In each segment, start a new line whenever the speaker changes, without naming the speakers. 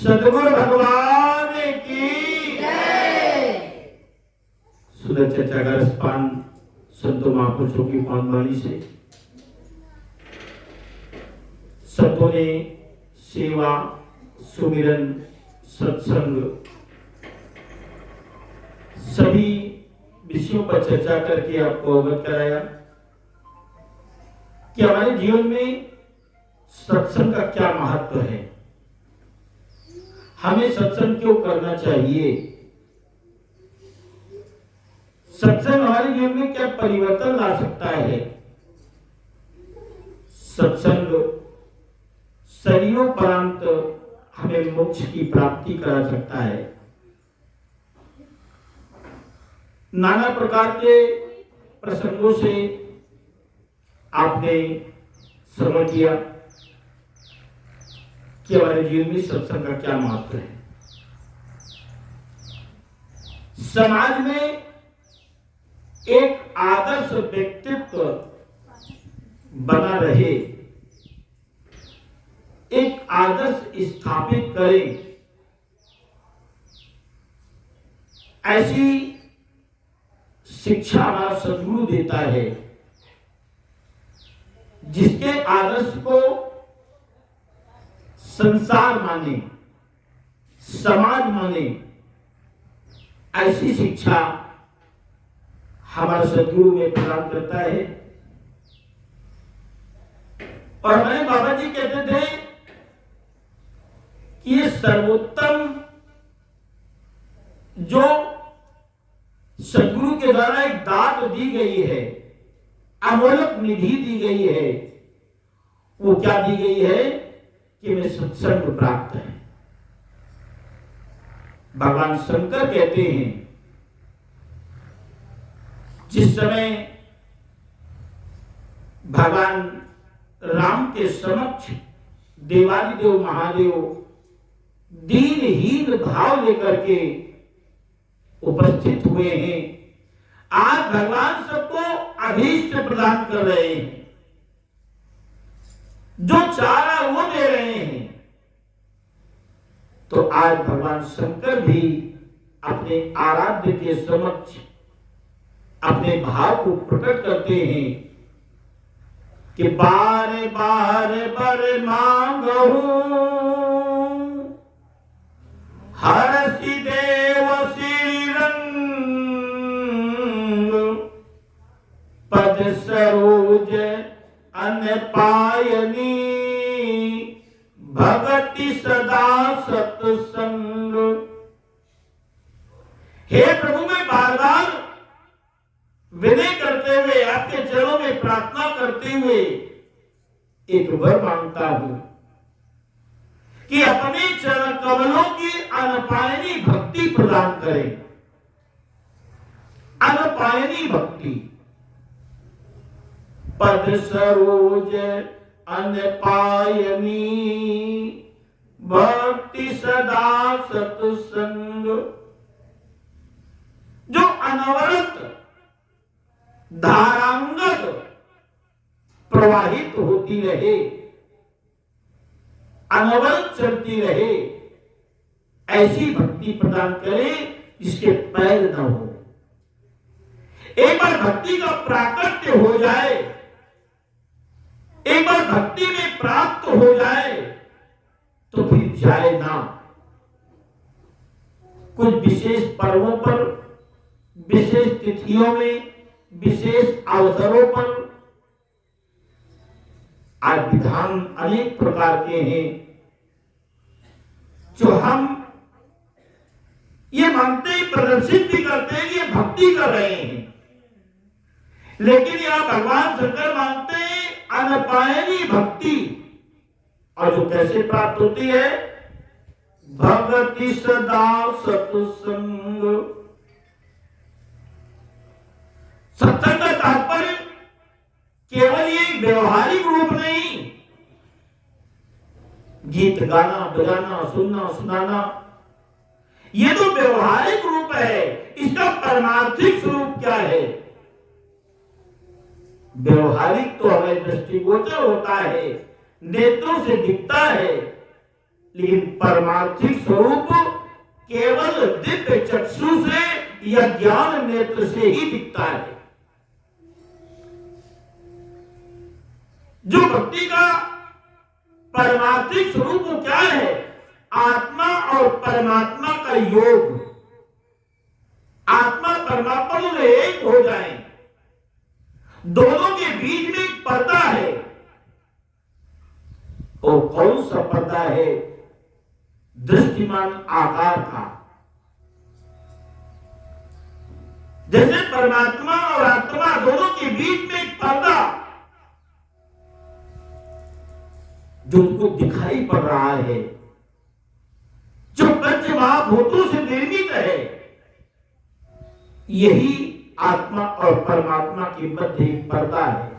सद्गुरु भगवान की
जय।
सुंदर चर्चा का रसपान संतों महापुरुषों की पावन वाणी से संतों ने सेवा, सुमिरन, सत्संग सभी विषयों पर चर्चा करके आपको अवगत कराया कि हमारे जीवन में सत्संग का क्या महत्व है, हमें सत्संग क्यों करना चाहिए, सत्संग हमारे जीवन में क्या परिवर्तन ला सकता है, सत्संग शरीरोपरांत हमें मोक्ष की प्राप्ति करा सकता है। नाना प्रकार के प्रसंगों से आपने श्रवण किया कि हमारे जीवन में सत्संग का क्या महत्व है। समाज में एक आदर्श व्यक्तित्व बना रहे, एक आदर्श स्थापित करे, ऐसी शिक्षा हमारा सद्गुरु देता है, जिसके आदर्श को संसार माने, समाज माने, ऐसी शिक्षा हमारा सद्गुरु में प्रदान करता है। और हमारे बाबा जी कहते थे कि ये सर्वोत्तम जो सद्गुरु के द्वारा एक दात दी गई है, अमोलक निधि दी गई है, वो क्या दी गई है कि हमें सत्संग प्राप्त है। भगवान शंकर कहते हैं जिस समय भगवान राम के समक्ष देवादिदेव महादेव दीनहीन भाव लेकर के उपस्थित हुए हैं, आज भगवान सबको अभीष्ट प्रदान कर रहे हैं, जो चाह रहा वो दे रहे हैं। तो आज भगवान शंकर भी अपने आराध्य के समक्ष अपने भाव को प्रकट करते हैं कि बारे बारे बर मांगहूं हरसि देव श्रीरंग पद सरोज अन पायनी भगति सदा सत्संग। हे प्रभु, मैं बार बार विनय करते हुए आपके चरणों में प्रार्थना करते हुए एक वर मांगता हूं कि अपने चरण कमलों की अनपायनी भक्ति प्रदान करें। अनपायनी भक्ति, पद सरोज अनपायनी भक्ति सदा सत्संग, जो अनवरत धारांगत प्रवाहित होती रहे, अनवरत चलती रहे, ऐसी भक्ति प्रदान करे जिसके पैर न हो। एक बार भक्ति का प्राकट्य हो जाए, एक बार भक्ति में प्राप्त हो जाए तो फिर जाए ना। कुछ विशेष पर्वों पर, विशेष तिथियों में, विशेष अवसरों पर आज विधान अनेक प्रकार के हैं जो हम ये मानते ही प्रदर्शित भी करते हैं कि ये भक्ति कर रहे हैं, लेकिन यह भगवान शंकर मानते हैं अनपायनी भक्ति। और जो कैसे प्राप्त होती है? भगति सदा सत्संग। सत्संग का तात्पर्य केवल ये व्यवहारिक रूप नहीं, गीत गाना, बजाना, सुनना, सुनाना, ये तो व्यवहारिक रूप है। इसका परमार्थिक स्वरूप क्या है? व्यवहारिक तो हमें दृष्टिगोचर होता है, नेत्रों से दिखता है, लेकिन परमार्थिक स्वरूप केवल दिव्य चक्षु से या ज्ञान नेत्र से ही दिखता है। जो भक्ति का परमार्थिक स्वरूप क्या है? आत्मा और परमात्मा का योग। आत्मा परमात्मा में एक हो जाए, दोनों के बीच में एक पर्दा है। वो कौन सा पर्दा है? दृष्टिमान आकार का। जैसे परमात्मा और आत्मा दोनों के बीच में एक पर्दा जो उनको दिखाई पड़ रहा है, जो पंच महाभूतों से निर्मित है, यही आत्मा और परमात्मा के मध्य एक पर्दा है।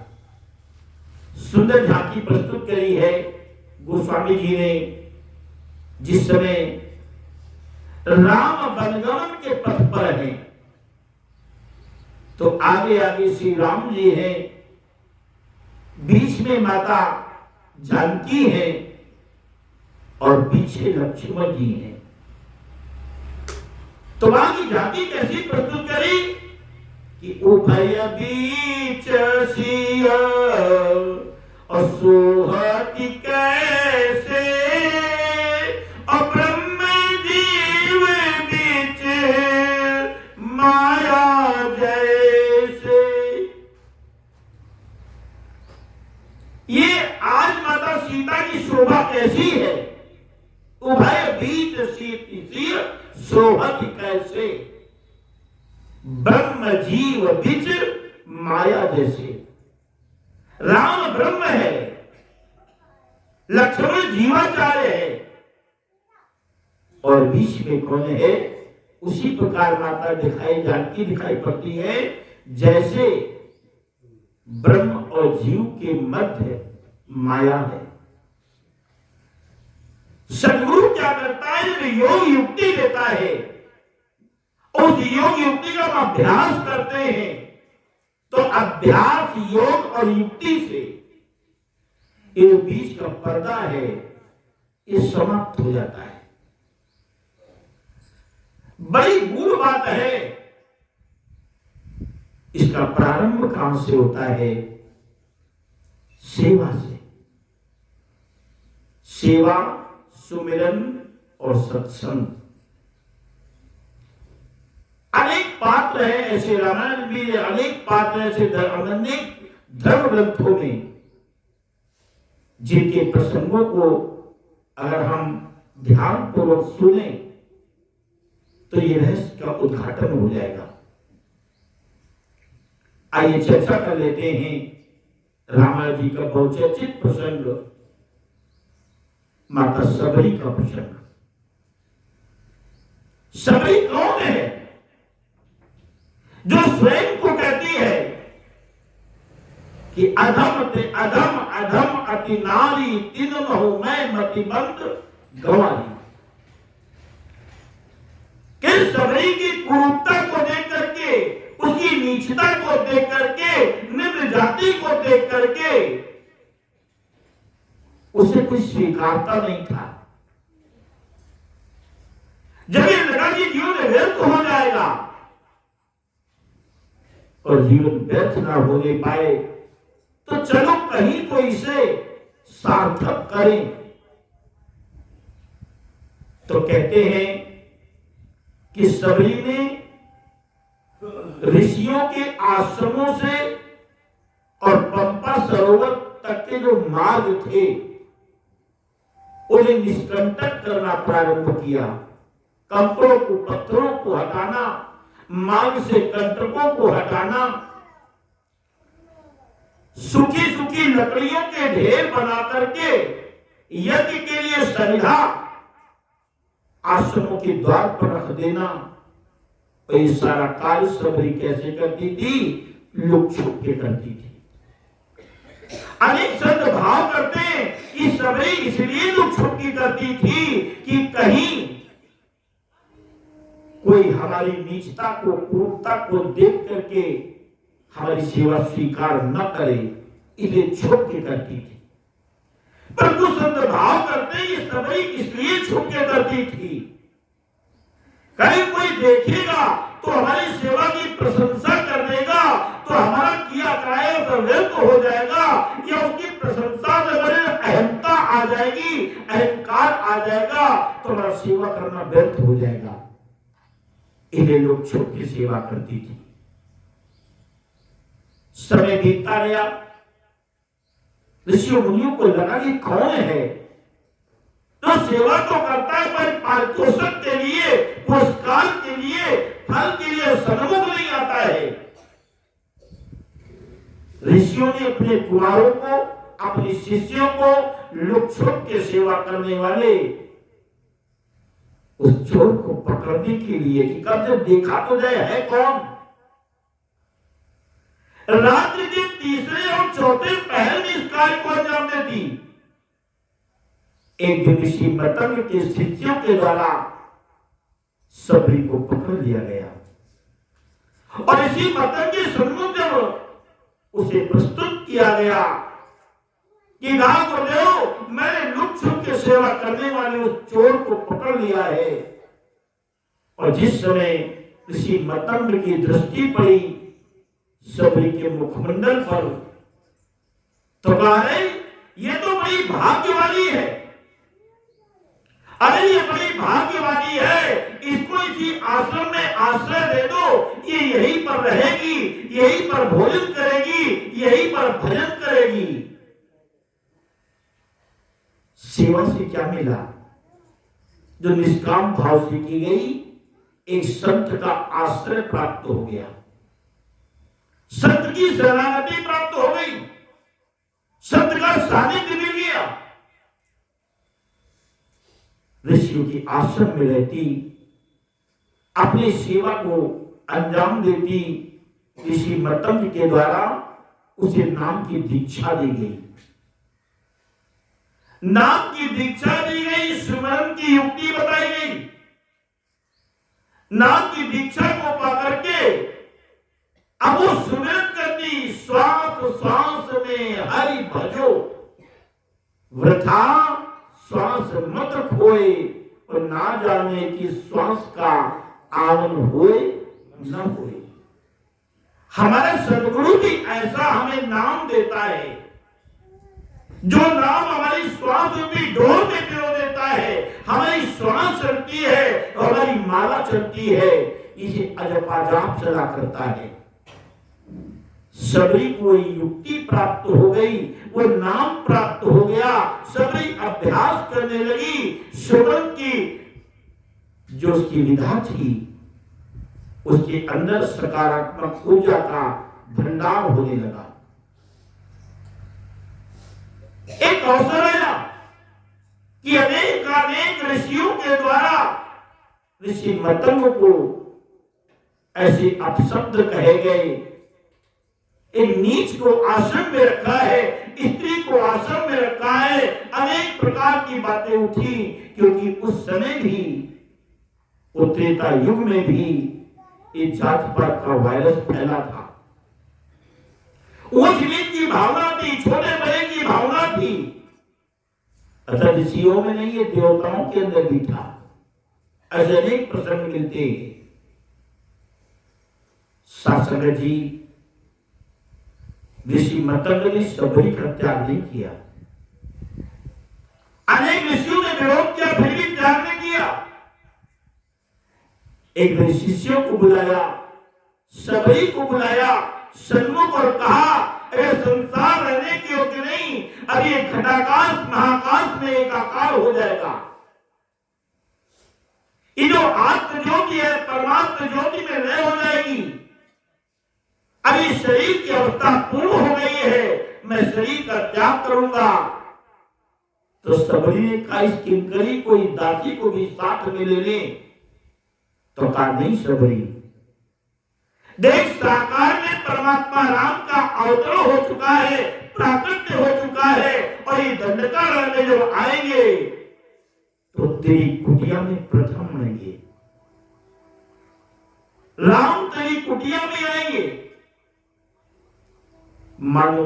सुंदर झांकी प्रस्तुत करी है गोस्वामी जी ने। जिस समय राम वनगमन के पथ पर हैं, तो आगे आगे श्री राम जी हैं, बीच में माता जानकी है और पीछे लक्ष्मण जी हैं। तो वहां की झांकी कैसी प्रस्तुत करी कि उभय बीच सिया और सोहति कैसे, और ब्रह्म जीव बीच माया जैसे। ये आज माता सीता की शोभा कैसी है? उभय बीच सिया सोहति कैसे, ब्रह्म जीव बीच माया जैसे। राम ब्रह्म है, लक्ष्मण जीवाचार्य है, और बीच में कौन है? उसी प्रकार माता जानकी दिखाई पड़ती है जैसे ब्रह्म और जीव के मध्य माया है। सदगुरु क्या करता है? जब योग युक्ति देता है, उस योग युक्ति का हम अभ्यास करते हैं, तो अभ्यास योग और युक्ति से ये बीच का पर्दा है, ये समाप्त हो जाता है। बड़ी गूढ़ बात है। इसका प्रारंभ कहां से होता है? सेवा से। सेवा, सुमिरन और सत्संग। अनेक पात्र हैं ऐसे, रामायण में अनेक पात्र ऐसे अनेक धर्म ग्रंथों में, जिनके प्रसंगों को अगर हम ध्यान पूर्वक सुने तो ये रहस्य का उद्घाटन हो जाएगा। आइए चर्चा कर लेते हैं रामायण जी का बहुचर्चित प्रसंग, माता सबरी का प्रसंग। सबरी कौन है? जो स्वयं को कहती है कि अधम ते अधम, अधम अति नारी, तीन हो मैं मतिमंद गंवारी। कि सबरी की क्रूरता को देख करके, उसकी नीचता को देख करके, निम्न जाति को देख करके उसे कोई स्वीकारता नहीं था। जब ये लगा कि जीवन व्यर्थ हो जाएगा, और जीवन व्यर्थ ना होने पाए तो चलो कहीं तो इसे सार्थक करें। तो कहते हैं कि सबरी ने ऋषियों के आश्रमों से और पंपा सरोवर तक के जो मार्ग थे उन्हें निष्कंटक करना प्रारंभ किया। कंकड़ों को, पत्थरों को हटाना, मार्ग से कंटकों को हटाना, सूखी सूखी लकड़ियों के ढेर बना करके यज्ञ के लिए सनिधा आश्रमों के द्वार पर रख देना। और ये सारा कार्य सबरी कैसे करती थी? लुक छुप के करती थी। अनेक संत भाव करते हैं कि सबरी इसलिए लुक छुप के करती थी कि कहीं कोई हमारी नीचता को, क्रूरता को देख करके हमारी सेवा स्वीकार न करे, इसलिए छुप के करती थी। पर कुछ संत भाव करते ये सबरी इसलिए छुप के करती थी, कहीं कोई देखेगा तो हमारी सेवा की प्रशंसा कर देगा तो हमारा किया कार्य तो व्यर्थ हो जाएगा, या उसकी प्रशंसा से बड़े अहंता आ जाएगी, अहंकार आ जाएगा तो हमारा सेवा करना व्यर्थ हो जाएगा। इन्हें लोग छुप के सेवा करती थी। समय बीतता गया, ऋषियों मुनियों को लगा कि कौन है तो सेवा तो करता है पर पारितोषिक के लिए, पुरस्कार के लिए, फल के लिए सन्मुख नहीं आता है। ऋषियों ने अपने कुमारों को, अपने शिष्यों को लुक छुप के सेवा करने वाले उस चोर को पकड़ने के लिए कि कब से देखा तो जाए है कौन। रात्रि के तीसरे और चौथे पहर में इस कार्य को अंजाम देती। एक दिन ऋषि मतंग के शिष्यों के द्वारा सबरी को पकड़ लिया गया और ऋषि मतंग के सम्मुख जब उसे प्रस्तुत किया गया कि गुरुदेव, मैंने लुक छुप के सेवा करने वाले उस चोर को पकड़ लिया है। और जिस समय ऋषि मतंग की दृष्टि पड़ी सबरी के मुखमंडल पर तो कहा, ये तो बड़ी भाग्यवानी है, अरे ये बड़ी भाग्यवानी है, इसको इसी आश्रम में आश्रय दे दो, ये यहीं पर रहेगी, यहीं पर भोजन करेगी, यहीं पर भजन करेगी। सेवा से क्या मिला? जो निष्काम भाव से की गई, एक संत का आश्रय प्राप्त हो गया, संत की शरणागति प्राप्त हो गई, संत का सानिध्य मिल गया। ऋषियों की आश्रम में रहती, अपनी सेवा को अंजाम देती। ऋषि मतंग के द्वारा उसे नाम की दीक्षा दी गई, नाम की दीक्षा दी गई, सुमरन की युक्ति बताई गई। नाम की दीक्षा को पाकर के अब वो सुमरन करती, श्वास श्वास में हरि भजो, वृथा श्वास मत खोए, और ना जाने कि श्वास का आवन होए न होए। हमारे सदगुरु भी ऐसा हमें नाम देता है, जो नाम हमारी श्वास रूपी डोर में पिरो देता है। हमारी श्वास चलती है और हमारी माला चलती है, इसे अजपा जाप चला करता है। सबरी को युक्ति प्राप्त हो गई, वो नाम प्राप्त हो गया, सबरी अभ्यास करने लगी। सुमरन की जो उसकी विधा थी, उसके अंदर सकारात्मक ऊर्जा का भंडार होने लगा। एक अवसर आया कि अनेक ऋषियों के द्वारा ऋषि मतंग को ऐसे अपशब्द कहे गए। एक नीच को आश्रम में रखा है, स्त्री को आश्रम में रखा है, अनेक प्रकार की बातें उठी, क्योंकि उस समय भी, त्रेता युग में भी ये जाति पात का वायरस फैला था। ऊंच नीच की भावना थी, छोटे बड़े की भावना थी। अच्छा, ऋषियों में नहीं, ये देवताओं के अंदर भी था। ऐसे अनेक प्रसंग मिलते हैं। शासक जी, ऋषि मतंग ने सबरी का त्याग नहीं किया। अनेक ऋषियों ने विरोध किया, फिर भी त्याग नहीं किया। एक दिन शिष्यों को बुलाया, सबरी को बुलाया सन्मुख और कहा, अरे संसार रहने के योग्य नहीं, अब ये घटाकाश महाकाश में एकाकार हो जाएगा। ये जो आत्म ज्योति है परमात्म ज्योति में लय हो जाएगी। अब इस शरीर की अवस्था पूर्ण हो गई है, मैं शरीर का त्याग करूंगा। तो सबरी ने कहा, इस किंकरी को, इस दासी को भी साथ में ले ले। तो कहा, नहीं सबरी, देख साकार में परमात्मा राम का अवतरण हो चुका है, प्राकट्य हो चुका है, और ये दंडकार में जब आएंगे तो तेरी कुटिया में प्रथम आएंगे। राम तेरी कुटिया में आएंगे। मानो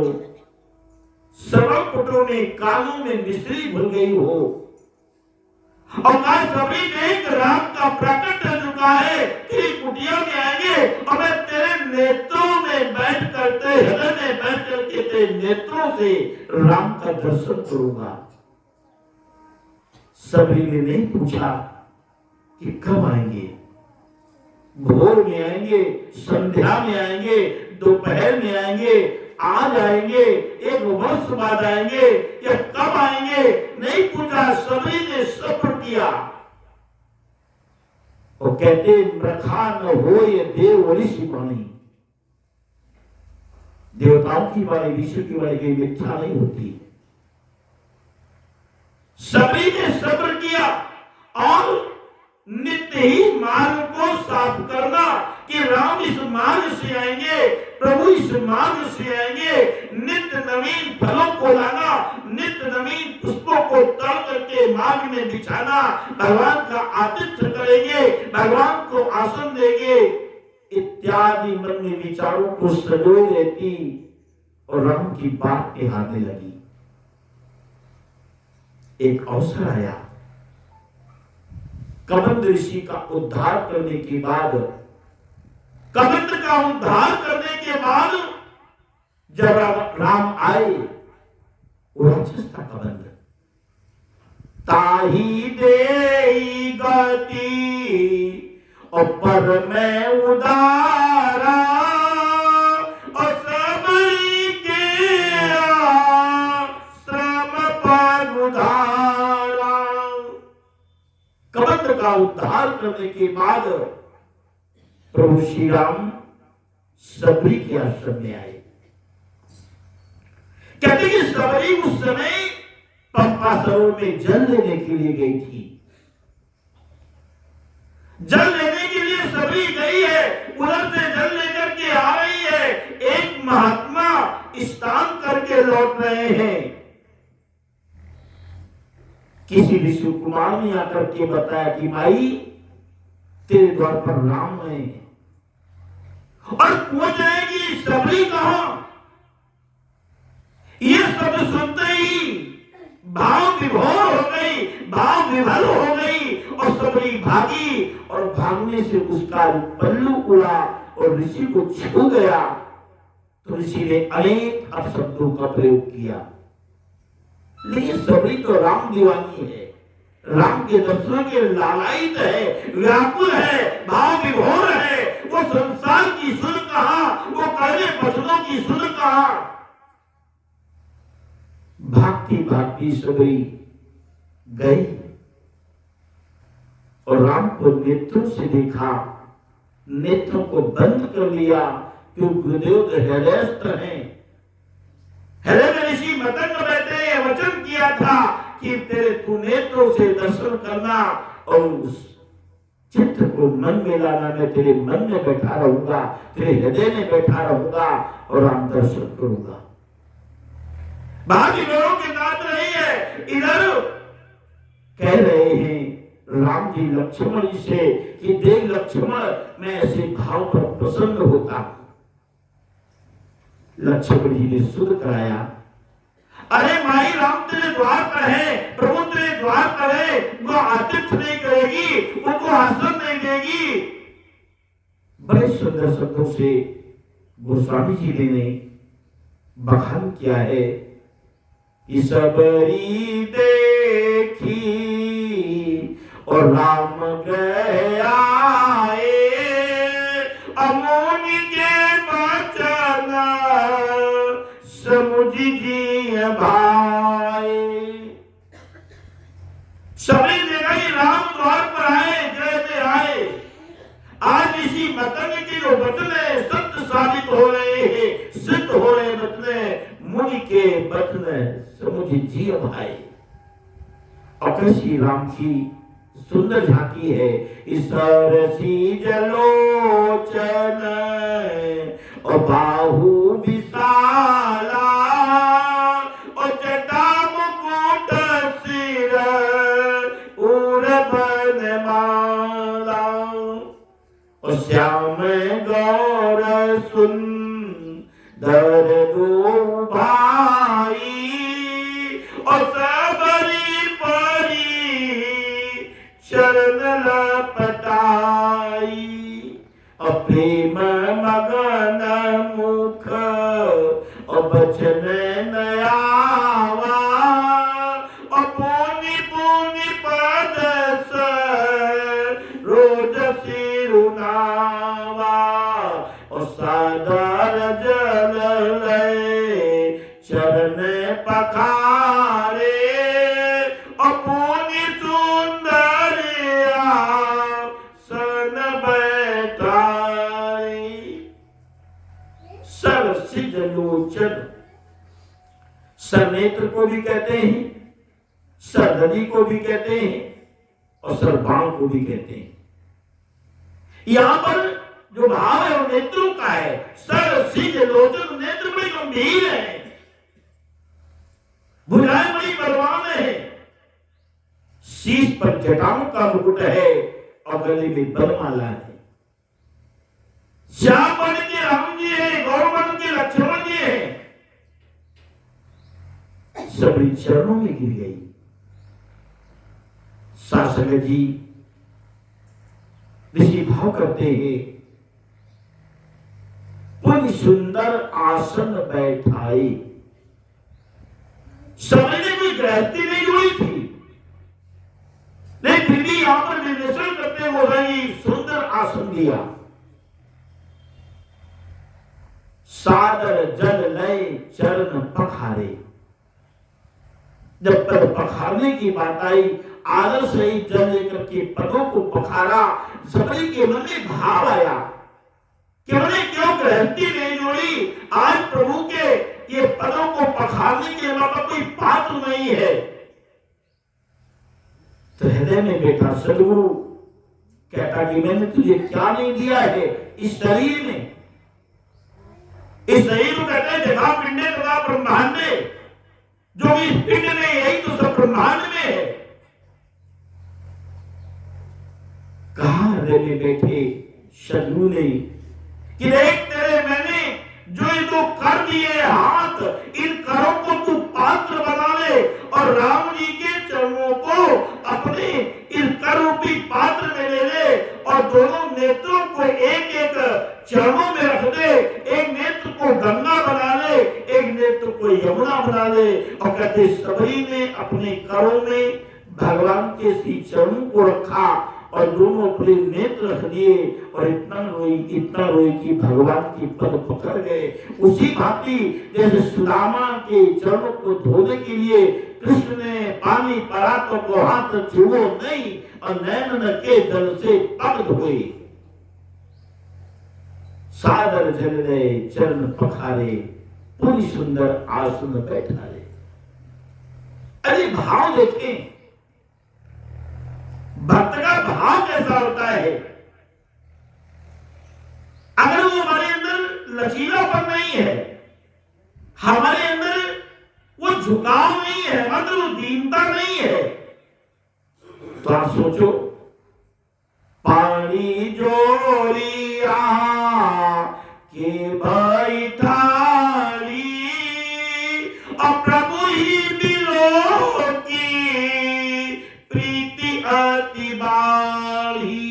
श्रवण कुटों में कानों में मिश्री भूल गई हो और आज सभी देख राम का प्रकट हो चुका है, तेरी कुटिया में आएंगे और मैं तेरे नेत्रों में बैठ करते हृदय में बैठ करके तेरे नेत्रों से राम का दर्शन करूंगा। सभी ने नहीं पूछा कि कब आएंगे, भोर में आएंगे, संध्या में आएंगे, दोपहर में आएंगे, आज आएंगे, एक वर्ष बाद आएंगे या कब आएंगे, नहीं पूछा। सभी ने सब्र किया और कहते मृखा न हो ये देव ऋषि वाणी, देवताओं की वाणी ऋषि की वाणी की मिथ्या नहीं होती। सभी ने सब्र किया और नित्य ही मार्ग को साफ करना कि राम इस मार्ग से आएंगे, प्रभु इस मार्ग से आएंगे, नित्य नवीन फलों को लाना, नित्य नवीन पुष्पों को तोड़ करके मार्ग में बिछाना, भगवान का आतिथ्य करेंगे, भगवान को आसन देंगे इत्यादि मन में विचारों को सजोए रहती और राम की बात निहारने लगी। एक अवसर आया, कबंध ऋषि का उद्धार करने के बाद, कबंध का उद्धार करने के बाद जब राम आए, वो राक्षस था कबंध। ताही दे गति और पर में उदारा और सबरी के श्रम पर उधारा। कबंध का उद्धार करने के बाद प्रभु श्री राम सबरी के आश्रम में आए। कहते कि सबरी उस समय पंपा सरोवर में जल लेने के लिए गई थी। जल लेने के लिए सबरी गई है, उधर से जल लेकर के आ रही है। एक महात्मा स्नान करके लौट रहे हैं। किसी ऋषि कुमार ने आकर के बताया कि माई तेरे द्वार पर राम है और पूछ जाएगी सबरी कहां। ये सब सुनते ही भाव विभोर हो गई, भाव विभल हो गई और सबरी भागी और भागने से उसका पल्लू उड़ा और ऋषि को छू गया। तो ऋषि ने अनेक अपशब्दों का प्रयोग किया। लेकिन सबरी तो राम दीवानी है, राम के दर्शन के लालायित है, व्याकुल है, भाव विभोर है। वो संसार की सुन कहां, वो कड़वे वचनों की सुन कहां। भागती भागती सबरी गई और राम को नेत्रों से देखा, नेत्रों को बंद कर लिया क्योंकि गुरुदेव हृदयस्थ हैं। हृदय में ऋषि मतंग बैठे वचन किया था कि तेरे तू नेत्रों से दर्शन करना और उस चित्र को मन में लाना। मैं तेरे मन में बैठा रहूंगा, तेरे हृदय में बैठा रहूंगा और राम दर्शन करूंगा। बाकी लोगों की बात नहीं है। इधर कह रहे हैं राम जी लक्ष्मण जी से कि देख लक्ष्मण, मैं ऐसे भाव पर प्रसन्न होता हूं। लक्ष्मण जी ने सुध कराया, अरे माई राम तेरे द्वार पर है, प्रभु तेरे द्वार पर है, वो आतिथ्य नहीं करेगी, उनको आसन नहीं देगी। बड़े सुंदर शब्दों से गोस्वामी जी ने बखान किया है कि सबरी देखी और राम गया अमोनी के बचन समुझ जी भाई। सभी जगह राम द्वार पर आए, जय आए। आज इसी मतंग की जो वचन है सत्य साबित हो रहे हैं, सिद्ध हो रहे वचन मुनि के वचन समुझ जी भाई। और कृष्ण राम की सुंदर झांकी है। सरसी जलोचन और बाहु विशाला और जटा मुकुट सिर उर्बन माला और श्याम गौर सुंदर दो भाई चरण लपटाई, प्रेम मगन मुख बचन नयावा, पुनि पुनि पद रोज सिरुनावा, सादर जल चरण पखारे, पुनि सुंदर सन बैठाई। सरसिज लोचन, सरनेत्र को भी कहते हैं, सरदरी को भी कहते हैं और सरबाण को भी कहते हैं। यहां पर जो भाव है वो नेत्रों का है। सर सिज लोचन, नेत्र बड़े गंभीर है, भुजाएं बड़ी बलवान है, शीश पर जटाओं का मुकुट है और गले में बरमाला है। श्याम वर्ण के राम जी है, गौर वर्ण के लक्ष्मण जी है। सबरी चरणों में गिर गई। शासक जी ऋषि भाव करते हैं, कोई सुंदर आसन बैठाई। समय ने कोई गृहस्थी नहीं जोड़ी थी, लेकिन फिर भी यहां पर निर्देशन करते हो रही सुंदर आसन दिया। सादर जल लय चरण पखारे। जब पर पखारने की बात आई, आदर से ही जल लेकर के पदों को पखारा। सबरी के मन में भाव आया कि मैंने क्यों गृहस्थी नहीं जोड़ी। आज प्रभु के ये पदों को पखारने के अलावा कोई पात्र नहीं है। तो हृदय में बैठा सदगुरु कहता कि मैंने तुझे क्या नहीं दिया है इस शरीर में। इस शरीर को कहते हैं जगह पिंडे तथा ब्रह्मांडे, जो भी पिंड में यही तो सब ब्रह्मांड में है। कहा हृदय में बैठे सदगुरु ने कि देख तेरे मैंने जो ये तो कर दिए हाथ, इन करों को तू पात्र बना ले और राम जी के चरणों को अपने इन कर रूपी पात्र में ले ले और दोनों नेत्रों को एक एक चरणों में रख दे। एक नेत्र को गंगा बना ले, एक नेत्र को यमुना बना ले। और कहते सबरी ने अपने करों में भगवान के श्री चरणों को रखा और दोनों अपने नेत्र रख दिए और इतना रोई कि भगवान की पद पकड़ गए। उसी भांति जैसे सुदामा के चरणों को धोने के लिए कृष्ण ने पानी पड़ा तो को हाथ छुओ नहीं और नैन के जल से पग धोए। सादर जल ले चरण पखारे, पूरी सुंदर आसन बैठाए। अरे भाव देखें, भक्त का भाव कैसा होता है। अगर वो हमारे अंदर लचीलापन नहीं है, हमारे अंदर वो झुकाव नहीं है, मतलब वो दीनता नहीं है, तो आप सोचो पानी जोरिया के बैठाली और प्रभु ही मिलो की प्रीति अति बाढ़ी।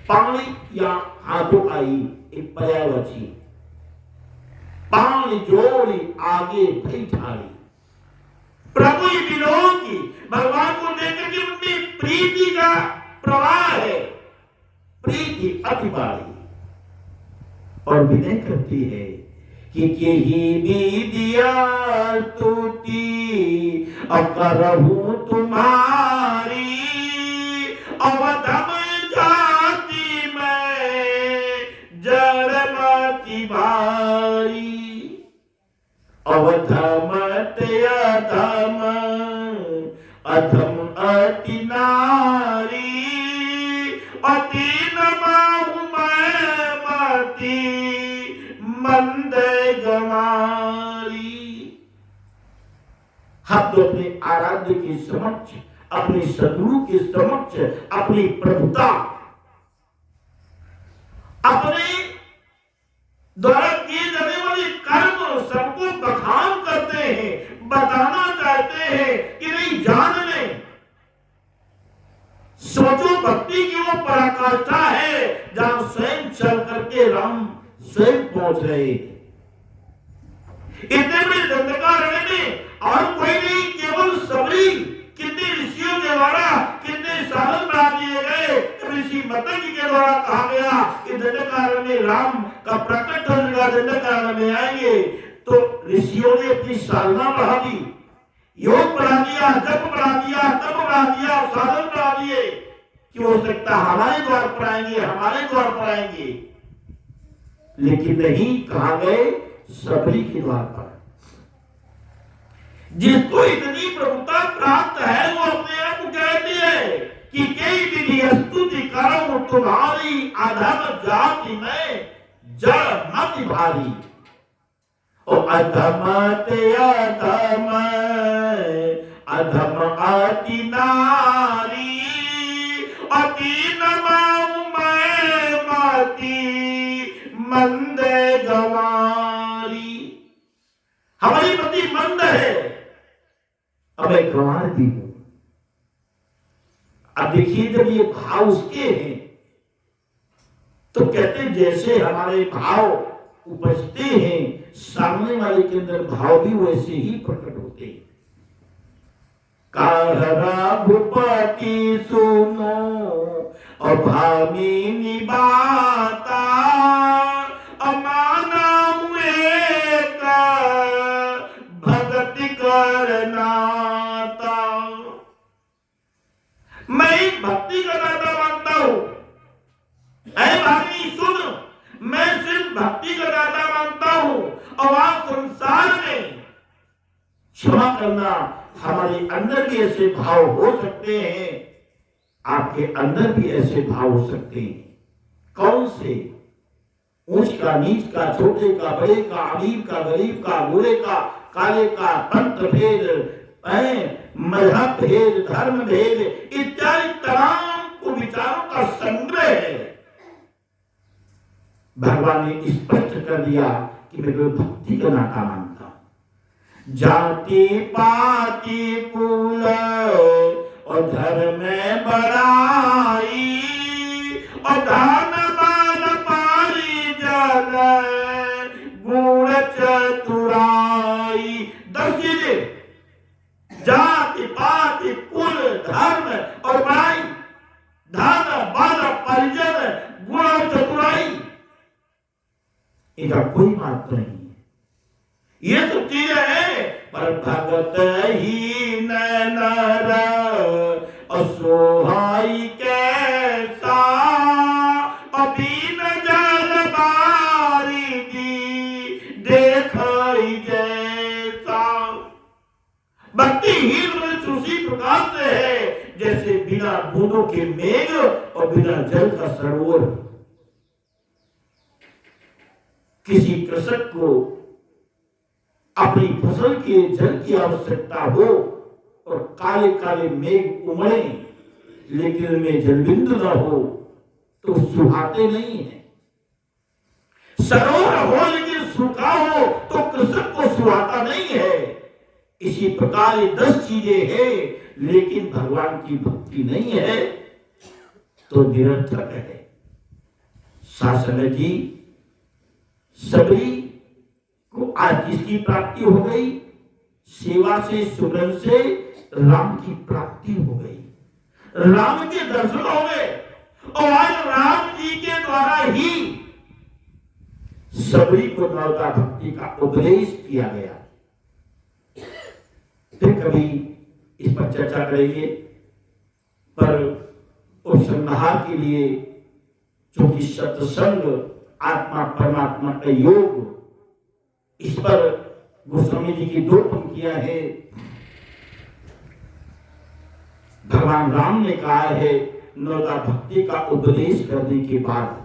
पानी या आगो आई एक पर्यायवाची, पानी जोड़ी आगे बैठाली, प्रभु ही मिलो की, भगवान को देखकर के उनमें प्रीति का प्रवाह है, प्रीति अति बाढ़ी। और विनय करती है कि ही भी दिया टूटी अकरहू तुम्हारी अवधम जाति में जड़मती भारी। अवधमत अधम अधम अति नारी अति नमाहु मैं मति मंद गमारी। हम तो अपने आराध्य के समक्ष, अपने सदगुरु के समक्ष अपनी प्रभुता, अपने द्वारा किए जाने वाले कर्म सबको बखान करते हैं, बताना चाहते हैं कि नहीं जान ले। सोचो भक्ति की वो पराकाष्ठा है जहां स्वयं चल करके राम स्वयं पहुंच रहे। इतने बड़े दंडकारण्य में और कोई नहीं, केवल सबरी। कितने ऋषियों के द्वारा कितने साधन बना दिए गए। ऋषि मतंग के द्वारा कहा गया कि दंडकारण्य में राम का प्रकट होने का दंडकारण्य में आएंगे। तो ऋषियों ने अपनी साधना बढ़ा दी, योग बढ़ा दिया, जप बढ़ा दिया, तप बढ़ा दिया, साधन बढ़ा दिए कि हो सकता हमारे द्वार पर आएंगे, हमारे द्वार पर आएंगे। लेकिन नहीं, कहा गए सबरी के द्वार पर। जिसको इतनी प्रभुता प्राप्त है वो अपने आप को कहती है कि कई विधि स्तुति करो तुम्हारी, अधम जाति में जड़ मत भारी। और अधम ते अधम, अधम अति नारी, अति नमाऊ मैं मति मंद गंवारी। हमारी मति मंद है, अब मैं गंवार भी हूं। अब देखिए, जब ये भाव उसके हैं तो कहते जैसे हमारे भाव उपजते हैं, सामने वाले के अंदर भाव भी वैसे ही प्रकट होते हैं। कहरा भूपति सुनो और भामिनी बाता, अमाना हुए का भक्ति करनाता। मैं भक्ति का दाता मानता हूं। ऐ भामिनी सुन, मैं सिर्फ भक्ति का दाता मानता हूं। और आप संसार में क्षमा करना, हमारे अंदर भी ऐसे भाव हो सकते हैं, आपके अंदर भी ऐसे भाव हो सकते हैं। कौन से? ऊंच का, नीच का, छोटे का, बड़े का, अमीर का, गरीब का, गोरे का, काले का, पंथ भेद, मजहब भेद, धर्म भेद इत्यादि तमाम को विचारों का संग्रह है। भगवान ने स्पष्ट कर दिया कि मैं केवल भक्ति का नाता मानता हूं। जाति पाति कुल और धर्म में बड़ाई, और धन बल परिजन गुण चतुराई। 10 चीजें, जाति पाति कुल धर्म और बड़ाई, धन बल परिजन गुण और चतुराई, इनका कोई बात नहीं है। ये सब चीजें हैं, पर भगत ही नर असोहाई कैसा, अभी न जल बारी दी देखाई जैसा। भक्तिहीन मनुष्य उसी प्रकार से है जैसे बिना बूंदों के मेघ और बिना जल का सरोवर। किसी कृषक को अपनी फसल के जल की आवश्यकता हो और काले काले मेघ उमड़े लेकिन उनमें जलबिंदु न हो तो सुहाते नहीं है। सरोवर हो लेकिन सूखा हो तो कृषक को सुहाता नहीं है। इसी प्रकार ये 10 चीजें हैं, लेकिन भगवान की भक्ति नहीं है तो निरर्थक है। शासन जी, सबरी को आज इसकी प्राप्ति हो गई, सेवा से, सुगंध से राम की प्राप्ति हो गई, राम के दर्शन हो गए। और आज राम जी के द्वारा ही सबरी को नवता भक्ति का उपदेश किया गया। फिर कभी इस पर चर्चा करेंगे, पर उपसंहार के लिए चूंकि सत्संग आत्मा परमात्मा का योग, इस पर गोस्वामी जी की 2 पंक्तियां हैं। भगवान राम ने कहा है नवता भक्ति का उपदेश करने के बाद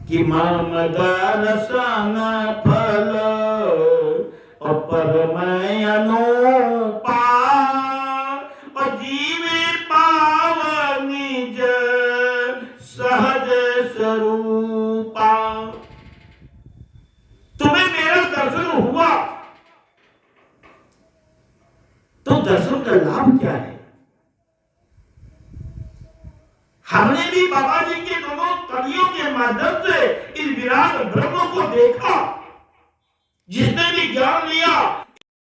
कि मम दर्शन फल और परमय अनुपा, और जीवे पाव निज सहज स्वरूपा। तुम्हें मेरा दर्शन हुआ तो दर्शन का लाभ क्या है? हमने भी बाबा जी के दोनों कलियों के माध्यम से इस विराट ब्रह्म को देखा। जिसने भी ज्ञान लिया